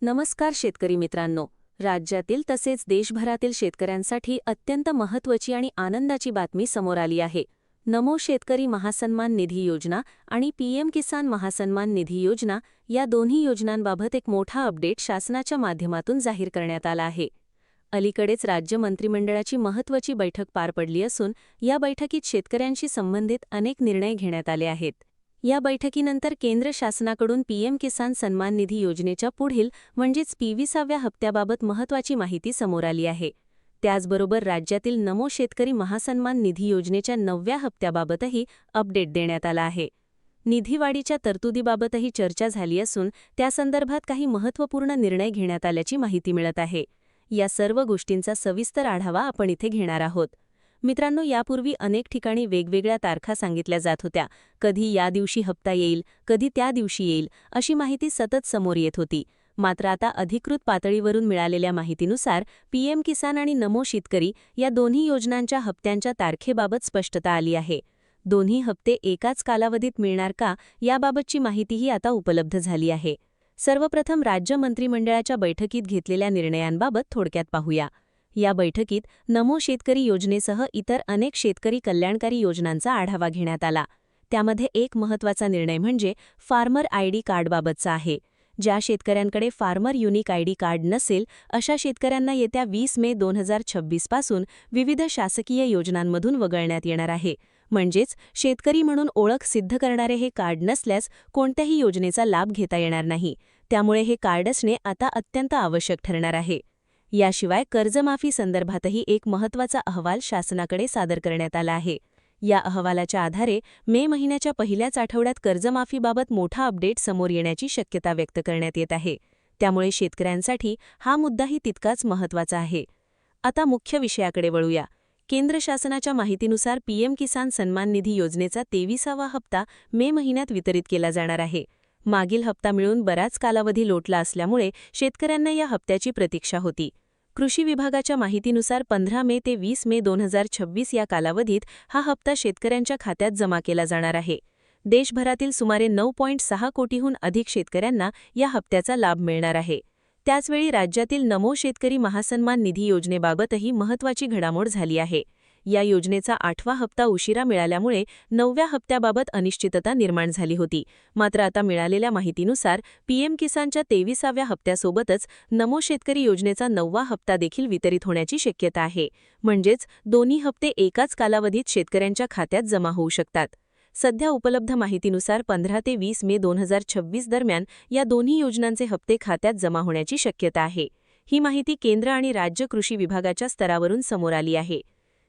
नमस्कार शेतकरी मित्रांनो. राज्यातील तसेच देशभरातील शेतकऱ्यांसाठी अत्यंत महत्त्वाची आणि आनंदाची बातमी समोर आली आहे. नमो शेतकरी महासन्मान निधी योजना आणि पीएम किसान महासन्मान निधी योजना या दोन्ही योजनांबाबत एक मोठा अपडेट शासनाच्या माध्यमातून जाहीर करण्यात आला आहे. अलीकडेच राज्य मंत्रिमंडळाची महत्त्वाची बैठक पार पडली असून या बैठकीत शेतकऱ्यांशी संबंधित अनेक निर्णय घेण्यात आले आहेत. या बैठकीनंतर केंद्र शासनाकडून पीएम किसान सन्मान निधी योजनेच्या पुढील म्हणजेच 23व्या हप्त्याबाबत महत्त्वाची माहिती समोर आली आहे. त्याचबरोबर राज्यातील नमो शेतकरी महासन्मान निधी योजनेच्या 9व्या हप्त्याबाबतही अपडेट देण्यात आला आहे. निधीवाढीच्या तरतुदीबाबतही चर्चा झाली असून त्यासंदर्भात काही महत्त्वपूर्ण निर्णय घेण्यात आल्याची माहिती मिळत आहे. या सर्व गोष्टींचा सविस्तर आढावा आपण इथे घेणार आहोत. मित्रांनो, यापूर्वी अनेक ठिकाणी वेगवेगळ्या तारखा सांगितल्या जात होत्या. कधी या दिवशी हप्ता येईल, कधी त्या दिवशी येईल, अशी माहिती सतत समोर येत होती. मात्र आता अधिकृत पातळीवरून मिळालेल्या माहितीनुसार पीएम किसान आणि नमो शेतकरी या दोन्ही योजनांच्या हप्त्यांच्या तारखेबाबत स्पष्टता आली आहे. दोन्ही हप्ते एकाच कालावधीत मिळणार का, याबाबतची माहितीही आता उपलब्ध झाली आहे. सर्वप्रथम राज्य मंत्रिमंडळाच्या बैठकीत घेतलेल्या निर्णयांबाबत थोडक्यात पाहूया. या बैठकीत नमो शेतकरी योजनेसह इतर अनेक शेतकरी कल्याणकारी योजनांचा आढावा घेण्यात आला. त्यामध्ये एक महत्त्वाचा निर्णय म्हणजे फार्मर आयडी कार्डबाबतचा आहे. ज्या शेतकऱ्यांकडे फार्मर युनिक आयडी कार्ड नसेल अशा शेतकऱ्यांना येत्या 20 मे 2026 पासून विविध शासकीय योजनांमधून वगळण्यात येणार आहे. म्हणजेच शेतकरी म्हणून ओळख सिद्ध करणारे हे कार्ड नसल्यास कोणत्याही योजनेचा लाभ घेता येणार नाही. त्यामुळे हे कार्ड असणे आता अत्यंत आवश्यक ठरणार आहे. याशिवाय कर्जमाफी संदर्भातही एक महत्त्वाचा अहवाल शासनाकडे सादर करण्यात आला आहे. या अहवालाच्या आधारे मे महिन्याच्या पहिल्याच आठवड्यात कर्जमाफीबाबत मोठा अपडेट समोर येण्याची शक्यता व्यक्त करण्यात येत आहे. त्यामुळे शेतकऱ्यांसाठी हा मुद्दाही तितकाच महत्त्वाचा आहे. आता मुख्य विषयाकडे वळूया. केंद्र शासनाच्या माहितीनुसार पीएम किसान सन्मान निधी योजनेचा 23वा हप्ता मे महिन्यात वितरित केला जाणार आहे. मागील हप्ता मिळून बराच कालावधी लोटला असल्यामुळे शेतकऱ्यांना या हप्त्याची प्रतीक्षा होती. कृषी विभागाच्या माहितीनुसार 15 मे ते 20 मे 2026 या कालावधीत हा हप्ता शेतकऱ्यांच्या खात्यात जमा केला जाणार आहे. देशभरातील सुमारे 9.6 कोटीहून अधिक शेतकऱ्यांना या हप्त्याचा लाभ मिळणार आहे. त्याचवेळी राज्यातील नमो शेतकरी महासन्मान निधी योजनेबाबतही महत्त्वाची घडामोड झाली आहे. या योजनेचा 8वा हप्ता उशिरा मिळाल्यामुळे 9व्या हप्त्याबाबत अनिश्चितता निर्माण झाली होती. मात्र आता मिळालेल्या माहितीनुसार पीएम किसानच्या 23व्या हप्त्यासोबतच नमो शेतकरी योजनेचा 9वा हप्ता देखील वितरित होण्याची शक्यता आहे. म्हणजेच दोन्ही हप्ते एकाच कालावधीत शेतकऱ्यांच्या खात्यात जमा होऊ शकतात. सध्या उपलब्ध माहितीनुसार 15 ते 20 मे 2026 दरम्यान या दोन्ही योजनांचे हप्ते खात्यात जमा होण्याची शक्यता आहे. ही माहिती केंद्र आणि राज्य कृषी विभागाच्या स्तरावरून समोर आली आहे.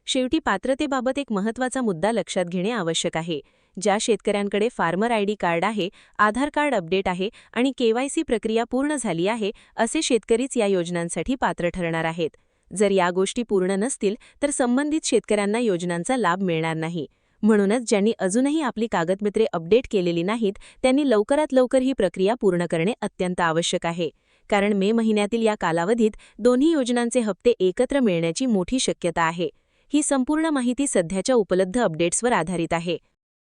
शेवटी पात्रतेबाबत एक महत्त्वाचा मुद्दा लक्षात घेणे आवश्यक आहे. ज्या शेतकऱ्यांकडे फार्मर आयडी कार्ड आहे, आधार कार्ड अपडेट आहे आणि केवायसी प्रक्रिया पूर्ण झाली आहे, असे शेतकरीच या योजनांसाठी पात्र ठरणार आहेत. जर या गोष्टी पूर्ण नसतील तर संबंधित शेतकऱ्यांना योजनांचा लाभ मिळणार नाही. म्हणूनच ज्यांनी अजूनही आपली कागदपत्रे अपडेट केलेली नाहीत त्यांनी लवकरात लवकर ही प्रक्रिया पूर्ण करणे अत्यंत आवश्यक आहे. कारण मे महिन्यातील या कालावधीत दोन्ही योजनांचे हप्ते एकत्र मिळण्याची मोठी शक्यता आहे. ही संपूर्ण माहिती सध्याच्या उपलब्ध अपडेट्सवर आधारित आहे.